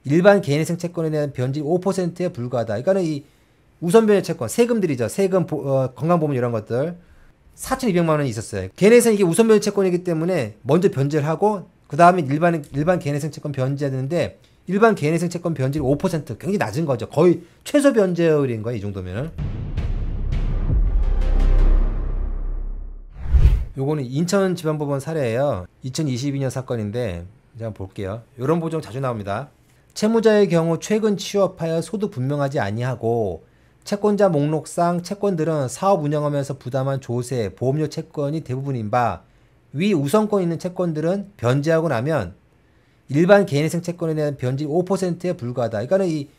일반 개인회생 채권에 대한 변질이 5%에 불과하다. 그러니까 이 우선 변제 채권, 세금들이죠. 세금, 건강보험 이런 것들 4,200만 원이 있었어요. 개인회생 이게 우선 변제 채권이기 때문에 먼저 변제를 하고 그 다음에 일반 개인회생 채권 변제해야 되는데 일반 개인회생 채권 변질이 5% 굉장히 낮은 거죠. 거의 최소 변제율인 거예요. 이 정도면은. 요거는 인천지방법원 사례예요. 2022년 사건인데 제가 볼게요. 이런 보정 자주 나옵니다. 채무자의 경우 최근 취업하여 소득 분명하지 아니하고 채권자 목록상 채권들은 사업 운영하면서 부담한 조세, 보험료 채권이 대부분인 바 위 우선권 있는 채권들은 변제하고 나면 일반 개인회생 채권에 대한 변질 5%에 불과하다. 그러니까 이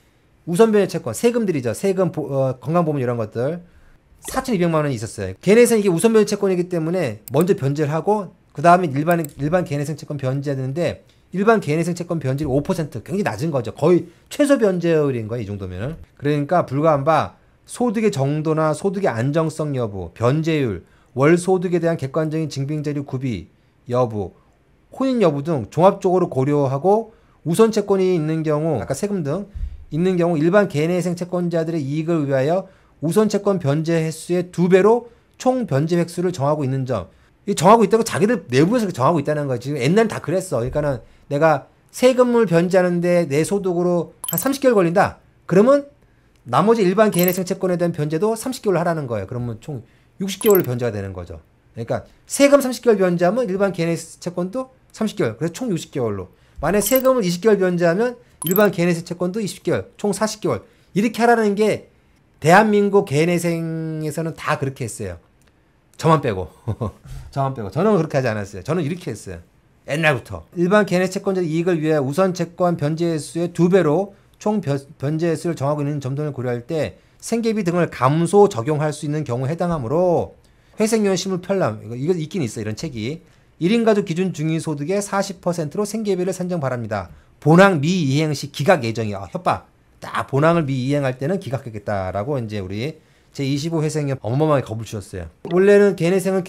우선 변제 채권, 세금들이죠. 세금, 건강보험 이런 것들 4,200만 원이 있었어요. 개인회생 이게 우선 변제 채권이기 때문에 먼저 변제를 하고 그 다음에 일반 개인회생 채권 변제해야 되는데 일반 개인회생 채권 변질이 5% 굉장히 낮은 거죠. 거의 최소 변제율인 거예요. 이 정도면은. 그러니까 불과한 바 소득의 정도나 소득의 안정성 여부, 변제율, 월 소득에 대한 객관적인 증빙자료 구비 여부, 혼인 여부 등 종합적으로 고려하고 우선 채권이 있는 경우, 아까 세금 등 있는 경우 일반 개인회생 채권자들의 이익을 위하여 우선 채권 변제 횟수의 2배로 총 변제 횟수를 정하고 있는 점. 이 정하고 있다고 자기들 내부에서 정하고 있다는 거지. 옛날엔 다 그랬어. 그러니까는 내가 세금을 변제하는데 내 소득으로 한 30개월 걸린다. 그러면 나머지 일반 개인회생 채권에 대한 변제도 30개월 하라는 거예요. 그러면 총 60개월 변제가 되는 거죠. 그러니까 세금 30개월 변제하면 일반 개인회생 채권도 30개월. 그래서 총 60개월로. 만약 세금을 20개월 변제하면 일반 개인회생 채권도 20개월. 총 40개월. 이렇게 하라는 게 대한민국 개인회생에서는 다 그렇게 했어요. 저만 빼고. 저만 빼고. 저는 그렇게 하지 않았어요. 저는 이렇게 했어요. 옛날부터. 일반 개인회생 채권자의 이익을 위해 우선 채권 변제 횟수의 2배로 총 변제 횟수를 정하고 있는 점 등을 고려할 때 생계비 등을 감소 적용할 수 있는 경우에 해당하므로 회생유연 실물 편람, 이거 있긴 있어. 이런 책이. 1인 가족 기준 중위소득의 40%로 생계비를 산정 바랍니다. 본항 미이행 시 기각 예정이. 협박. 딱 본항을 미이행할 때는 기각하겠다라고 이제 우리 제25 회생위원 어마어마하게 겁을 주셨어요. 원래는 개인회생은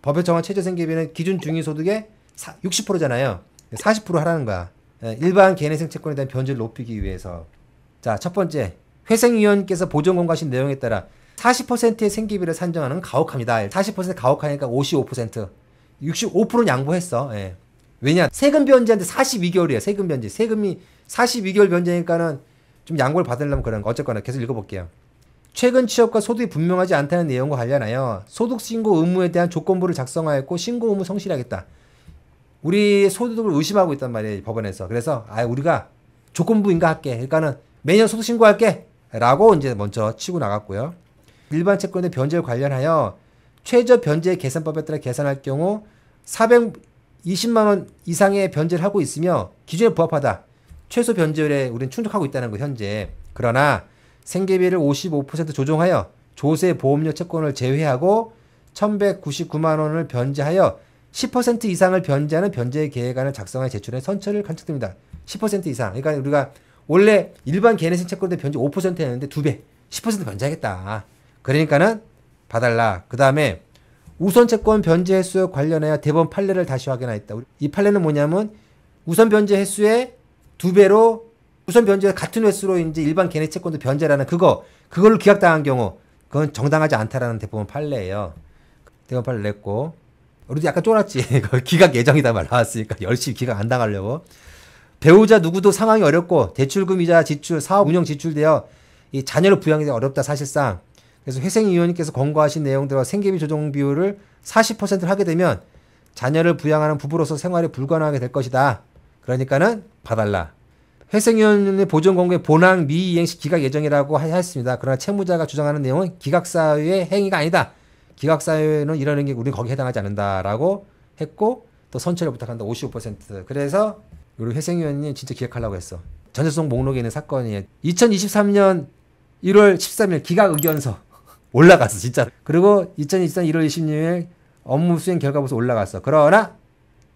법에 정한 최저 생계비는 기준 중위소득의 60%잖아요. 40% 하라는 거야. 일반 개인회생 채권에 대한 변제를 높이기 위해서. 자, 첫 번째. 회생위원께서 보전 공고하신 내용에 따라 40%의 생계비를 산정하는 가혹합니다. 40% 가혹하니까 55%. 65%는 양보했어. 예. 왜냐? 세금 변제한테 42개월이에요. 세금 변제. 세금이 42개월 변제니까는 좀 양보를 받으려면 그런 거. 어쨌거나 계속 읽어볼게요. 최근 취업과 소득이 분명하지 않다는 내용과 관련하여 소득신고 의무에 대한 조건부를 작성하였고 신고 의무 성실하겠다. 우리 소득을 의심하고 있단 말이에요. 법원에서. 그래서 우리가 조건부인가 할게. 그러니까는 매년 소득 신고할게. 라고 이제 먼저 치고 나갔고요. 일반 채권의 변제에 관련하여 최저 변제 계산법에 따라 계산할 경우 420만 원 이상의 변제를 하고 있으며 기준에 부합하다. 최소 변제율에 우리는 충족하고 있다는 거 현재. 그러나 생계비를 55% 조정하여 조세 보험료 채권을 제외하고 1,199만 원을 변제하여 10% 이상을 변제하는 변제 계획안을 작성하여 제출해 선처를 간척됩니다. 10% 이상. 그러니까 우리가 원래 일반 개인회생 채권에 변제 5%였는데 2배. 10% 변제하겠다. 그러니까는 봐달라. 그 다음에 우선 채권 변제 횟수에 관련하여 대법원 판례를 다시 확인하였다. 이 판례는 뭐냐면 우선 변제 횟수의 2배로 우선 변제 같은 횟수로 이제 일반 개인회생 채권도 변제라는 그걸로 기각당한 경우 그건 정당하지 않다라는 대법원 판례예요. 대법원 판례 냈고 우리도 약간 쫄았지. 기각 예정이다 말 나왔으니까 열심히 기각 안 당하려고. 배우자 누구도 상황이 어렵고 대출금 이자 지출, 사업 운영 지출되어 이 자녀를 부양하기 어렵다 사실상. 그래서 회생위원님께서 권고하신 내용대로 생계비 조정 비율을 40%를 하게 되면 자녀를 부양하는 부부로서 생활이 불가능하게 될 것이다. 그러니까는 봐달라. 회생위원의 보전 권고의 본항 미이행 시 기각 예정이라고 하였습니다. 그러나 채무자가 주장하는 내용은 기각사유의 행위가 아니다. 기각사유는 이러는 게 우리는 거기에 해당하지 않는다라고 했고 또 선처를 부탁한다. 55%. 그래서 우리 회생위원님 진짜 기각하려고 했어. 전세소송 목록에 있는 사건이에요. 2023년 1월 13일 기각 의견서 올라갔어 진짜. 그리고 2023년 1월 26일 업무 수행 결과보고서 올라갔어. 그러나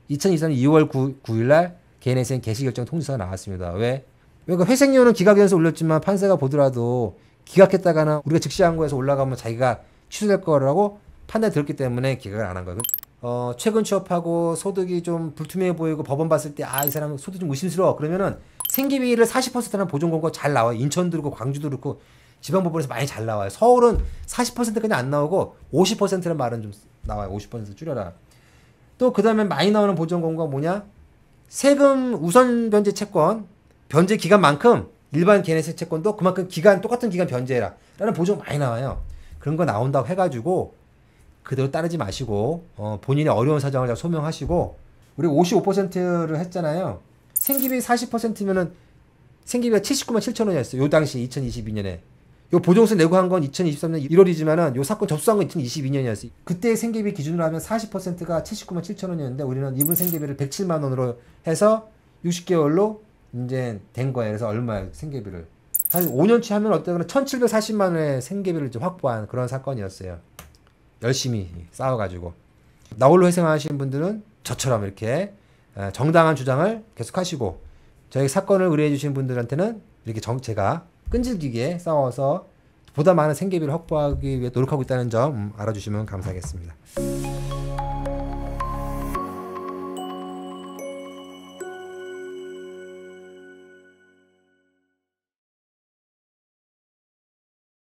2023년 2월 9일날 개인회생 개시결정 통지서가 나왔습니다. 왜? 그러니까 회생위원은 기각 의견서 올렸지만 판사가 보더라도 기각했다가는 우리가 즉시한 거에서 올라가면 자기가 취소될 거라고 판단이 들었기 때문에 기각을 안 한 거예요. 최근 취업하고 소득이 좀 불투명해 보이고 법원 봤을 때 이 사람 소득 좀 의심스러워. 그러면은 생계비를 40%는 보존 권고가 잘 나와요. 인천도 그렇고 광주도 그렇고 지방법원에서 많이 잘 나와요. 서울은 40%까지 안 나오고 50%는 말은 좀 나와요. 50% 줄여라. 또 그 다음에 많이 나오는 보존 권고가 뭐냐? 세금 우선 변제 채권 변제 기간만큼 일반 개인세 채권도 그만큼 기간 똑같은 기간 변제해라 라는 보존 많이 나와요. 그런 거 나온다고 해가지고 그대로 따르지 마시고 본인의 어려운 사정을 잘 소명하시고 우리 55%를 했잖아요. 생기비 40%면은 생기비가 79만 7천 원이었어요. 요 당시 2022년에. 요 보증서 내고 한 건 2023년 1월이지만은 요 사건 접수한 건 2022년이었어요. 그때 생계비 기준으로 하면 40%가 79만 7천 원이었는데 우리는 이분 생계비를 107만 원으로 해서 60개월로 이제 된 거예요. 그래서 얼마예요? 생계비를. 한 5년치 하면 어때거나 1740만 원의 생계비를 좀 확보한 그런 사건이었어요. 열심히 싸워가지고. 나홀로 회생하시는 분들은 저처럼 이렇게 정당한 주장을 계속하시고 저희 사건을 의뢰해 주신 분들한테는 이렇게 제가 끈질기게 싸워서 보다 많은 생계비를 확보하기 위해 노력하고 있다는 점 알아주시면 감사하겠습니다.